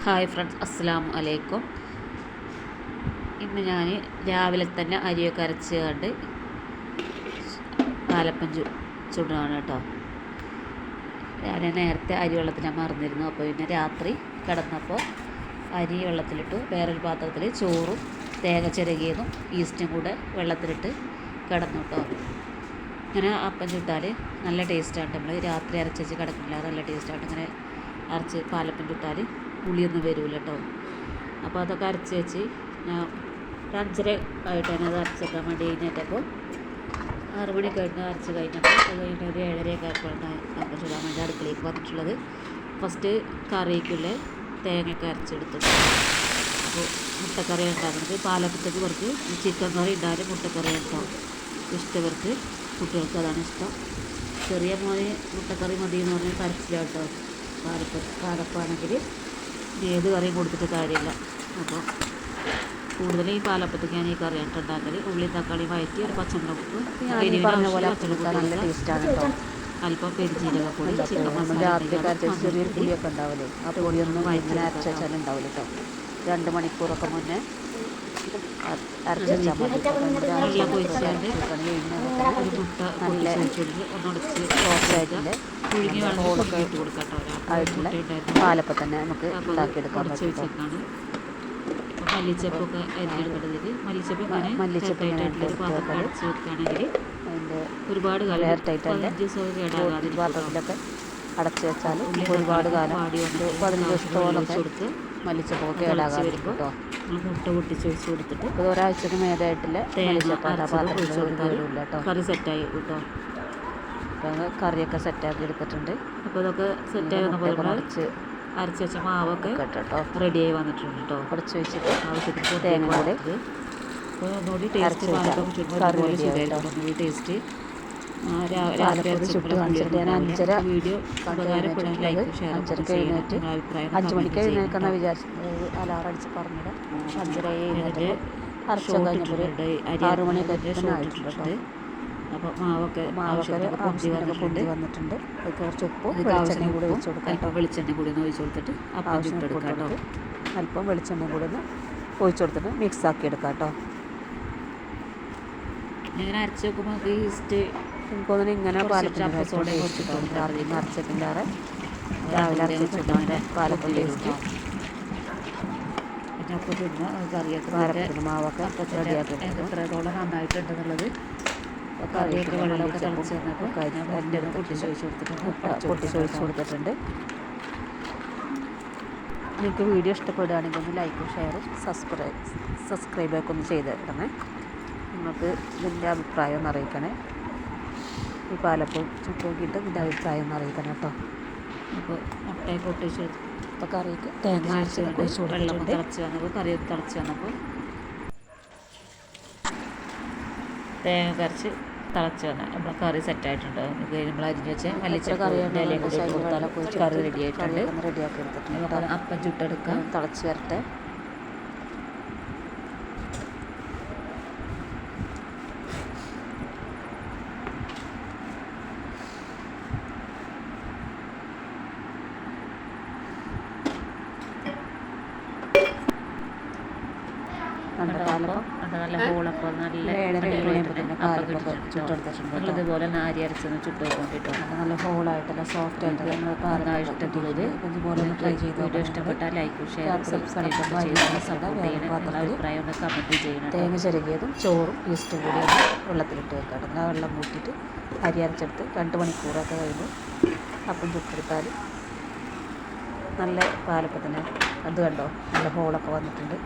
Hi friends, അസ്സലാമു അലൈക്കും. ഇന്ന് ഞാൻ രാവിലെ തന്നെ അരിയൊക്കെ അരച്ച് കണ്ട് പാലപ്പം ചുടുകയാണ് കേട്ടോ. ഞാൻ നേരത്തെ അരി വെള്ളത്തിൽ മറന്നിരുന്നു. അപ്പോൾ പിന്നെ രാത്രി കിടന്നപ്പോൾ അരി വെള്ളത്തിലിട്ടു. വേറൊരു പാത്രത്തിൽ ചോറും തേങ്ങ ചിരകിയതും ഈസ്റ്റും കൂടെ വെള്ളത്തിലിട്ട് കിടന്നു കേട്ടോ. ഇങ്ങനെ അപ്പം ചുട്ടാൽ നല്ല ടേസ്റ്റാണ്. നമ്മൾ രാത്രി അരച്ച് വെച്ച് കിടക്കില്ല, നല്ല ടേസ്റ്റാണ്. ഇങ്ങനെ അരച്ച് പാലപ്പം ചുട്ടാൽ പുളിയൊന്നും വരില്ല കേട്ടോ. അപ്പോൾ അതൊക്കെ അരച്ച് വെച്ച് ഞാൻ ഒരു 5:30 ആയിട്ടാണ് അത് അരച്ചേക്കാൻ വേണ്ടി കഴിഞ്ഞിട്ടപ്പോൾ 6 മണി കഴിഞ്ഞ് അരച്ച് കഴിഞ്ഞപ്പോൾ അത് കഴിഞ്ഞ് ഒരു 7:30 ആയപ്പോഴാണ് അപ്പം ചുടാൻ വേണ്ടി അടുക്കളയ്ക്ക് വന്നിട്ടുള്ളത്. ഫസ്റ്റ് കറിക്കുള്ള തേങ്ങയൊക്കെ അരച്ചെടുത്തു. അപ്പോൾ മുട്ടക്കറി ഉണ്ടാക്കുന്നത് പാലപ്പത്തേക്ക് കുറച്ച് ചിക്കൻ കറി ഉണ്ടായാലും മുട്ടക്കറി ഉണ്ടാവും ഇഷ്ടവർക്ക്, കുട്ടികൾക്ക് അതാണ് ഇഷ്ടം. ചെറിയ മോന് മുട്ടക്കറി മതി എന്ന് പറഞ്ഞാൽ കരച്ചിലാണ് കേട്ടോ. പാലപ്പാണെങ്കിൽ ഏത് കറിയും കൊടുത്തിട്ട് കാര്യമില്ല. അപ്പോൾ കൂടുതൽ ഈ പാലപ്പത്തേക്ക് ഞാൻ ഈ കറിയായിട്ട് ഉണ്ടാക്കൽ. ഉള്ളി തക്കാളി വഴറ്റി ഒരു പച്ചമുളക് നല്ല ടേസ്റ്റാണ് കേട്ടോ. അല്പം പെരുജീരകപ്പൊടി, ചിക്കൻ മസാല, ചെറിയൊരു പുളിയൊക്കെ ഉണ്ടാവില്ലേ, ആ പൊടിയൊന്നും ഇങ്ങനെ അരച്ച് വെച്ചാൽ ഉണ്ടാവില്ല കേട്ടോ. 2 മണിക്കൂറൊക്കെ മുന്നേ അരച്ച് വെച്ചാൽ മതി. വെള്ളം ഒഴിച്ചാണ്ട് ഒരു മുട്ട നല്ല ഒന്നുടച്ച് സോഫ്റ്റായിട്ടുള്ള ഹോളൊക്കെ ഇട്ട് കൊടുക്കാം ആയിട്ടുള്ള പാലപ്പം തന്നെ നമുക്ക് ഉണ്ടാക്കിയെടുക്കാൻ പറ്റും. മല്ലിച്ചപ്പൊക്കെ അരിഞ്ഞെടുക്കേണ്ടത്, മല്ലിച്ചപ്പ് മല്ലിച്ചപ്പായിട്ടുള്ളൊരു പാത്രത്തിൽ അടച്ച് വെക്കുകയാണെങ്കിൽ അതിൻ്റെ ഒരുപാട് കാലം പാത്രത്തിലൊക്കെ അടച്ച് വെച്ചാൽ ഒരുപാട് കാലം 15 ദിവസത്തോളമൊക്കെ മല്ലിച്ചപ്പൊക്കെ കേടാകാതെ വരും കേട്ടോ. മുട്ട പൊട്ടിച്ച് വെച്ച് കൊടുത്തിട്ട് ഇത് ഒരാഴ്ചക്ക് മേലായിട്ടുള്ള കറി സെറ്റായി കേട്ടോ. അപ്പോൾ കറിയൊക്കെ സെറ്റാക്കി എടുത്തിട്ടുണ്ട്. അപ്പോൾ ഇതൊക്കെ സെറ്റായി വന്നപ്പോൾ അരച്ച് വെച്ച മാവൊക്കെ കേട്ടോ റെഡിയായി വന്നിട്ടുണ്ട് കേട്ടോ. കുറച്ച് വെച്ചിട്ട് ആവശ്യത്തിന് തേങ്ങ കൂടെ ഒന്നുകൂടി ടേസ്റ്റ് ടേസ്റ്റ് ചുട്ട് കാണിച്ചിട്ട് ഞാൻ 5:30 വീഡിയോ ഉപകാരപ്പെടാൻ ലൈക്ക് ഷെയർ 5:30 എഴുന്നേറ്റ് 5 മണിക്ക് എഴുന്നേൽക്കുന്ന വിചാരിച്ചത് അലാറം അടിച്ച് പറഞ്ഞത് 5:30 എഴുന്നേറ്റ് അരച്ച കഴിഞ്ഞപ്പോൾ 6 മണിയൊക്കെ ആയിട്ടുണ്ട്. അപ്പോൾ മാവൊക്കെ പൊന്തി വന്നിട്ടുണ്ട്. അത് കുറച്ച് ഉപ്പും വെളിച്ചെണ്ണയും കൂടി ഒഴിച്ച് കൊടുക്കാം. അല്പം വെളിച്ചെണ്ണ കൂടി ഒന്ന് ഒഴിച്ച് കൊടുത്തിട്ട് അപ്പം ചുട്ടെടുക്കാം കേട്ടോ. അല്പം വെളിച്ചെണ്ണയും കൂടി ഒന്ന് ഒഴിച്ച് കൊടുത്തിട്ട് മിക്സ് ആക്കി എടുക്കാം കേട്ടോ. ഇങ്ങനെ അരച്ച് വെക്കുമ്പോൾ നമുക്ക് ഈസ്റ്റ് എനിക്കൊന്നും ഇങ്ങനെ പാലപ്പം സോഡ ഒഴിച്ചിട്ടുണ്ട്. ആദ്യം അരച്ചിട്ടുണ്ടാറ് രാവിലെ അരച്ചിട്ടുണ്ട് പാലപ്പം ടേസ്റ്റ്. പിന്നെ അപ്പോൾ ചുടുന്ന കറിയൊക്കെ പാലപ്പത്തിന് മാവൊക്കെ റെഡിയാക്കി എത്രത്തോളം നന്നായിട്ടുണ്ടെന്നുള്ളത് കറിയൊക്കെ വെള്ളമൊക്കെ തിളച്ച് വന്നപ്പോൾ പൊട്ടിച്ച് ഒഴിച്ച് കൊടുത്തിട്ടുണ്ട്. നിങ്ങൾക്ക് വീഡിയോ ഇഷ്ടപ്പെടുകയാണെങ്കിൽ ഒന്ന് ലൈക്കും ഷെയറും സബ്സ്ക്രൈബൊക്കെ ഒന്ന് ചെയ്ത് തരണേ. നിങ്ങൾക്ക് ഇതിൻ്റെ അഭിപ്രായം ഒന്ന് അറിയിക്കണേ. ഈ പാലപ്പം ചുട്ട് നോക്കിയിട്ട് ഇതിൻ്റെ അഭിപ്രായം ഒന്ന് അറിയിക്കണം കേട്ടോ. അപ്പോൾ മുട്ടയൊക്കെ ഒട്ടിച്ച് ഇപ്പോൾ കറിക്ക് തേങ്ങ ഒഴിച്ച് വെള്ളം തിളച്ച് വന്നപ്പോൾ കറിയൊക്കെ തിളച്ച് വന്നപ്പോൾ തേങ്ങ കരച്ച് തിളച്ച് വന്നാൽ നമ്മൾ കറി സെറ്റായിട്ടുണ്ട്. ഇത് നമ്മൾ അരിഞ്ഞ് വെച്ച് മല്ലിച്ച കറിയുടെ ഇലയും കൂടി കൊടുത്താൽ കറി റെഡി ആയിട്ടുണ്ട്. റെഡിയാക്കി എടുത്തിട്ടുണ്ട്. അപ്പം ചുട്ടെടുക്കാം, തിളച്ച് വരട്ടെ. നല്ല ഹോളപ്പം ഇതുപോലെ അരി അരച്ചൊന്ന് ചുട്ട് വെക്കൊണ്ടിട്ടോ. നല്ല ഹോളായിട്ടല്ല സോഫ്റ്റ് ആയിട്ട് നമ്മൾ ഇഷ്ടത്തിലത് ഇതുപോലെ ട്രൈ ചെയ്ത് വീഡിയോ ഇഷ്ടപ്പെട്ടാൽ ലൈക്ക് ഷെയർ സബ്സ്ക്രൈബ് ചെയ്ത് സപ്പോർട്ട് ചെയ്യണം. അഭിപ്രായം ഒന്ന് കമൻറ്റ് ചെയ്യണം. തേങ്ങ ചിരകിയതും ചോറും ഈസ്റ്റും കൂടി വെള്ളത്തിലിട്ട് വെക്കാം. ആ വെള്ളം കൂട്ടിയിട്ട് അരി അരച്ചെടുത്ത് 2 മണിക്കൂറൊക്കെ കഴിഞ്ഞ് അപ്പം ചുട്ടെടുത്താൽ നല്ല പാലപ്പത്തിന് അത് കണ്ടോ നല്ല ഹോളൊക്കെ വന്നിട്ടുണ്ട്.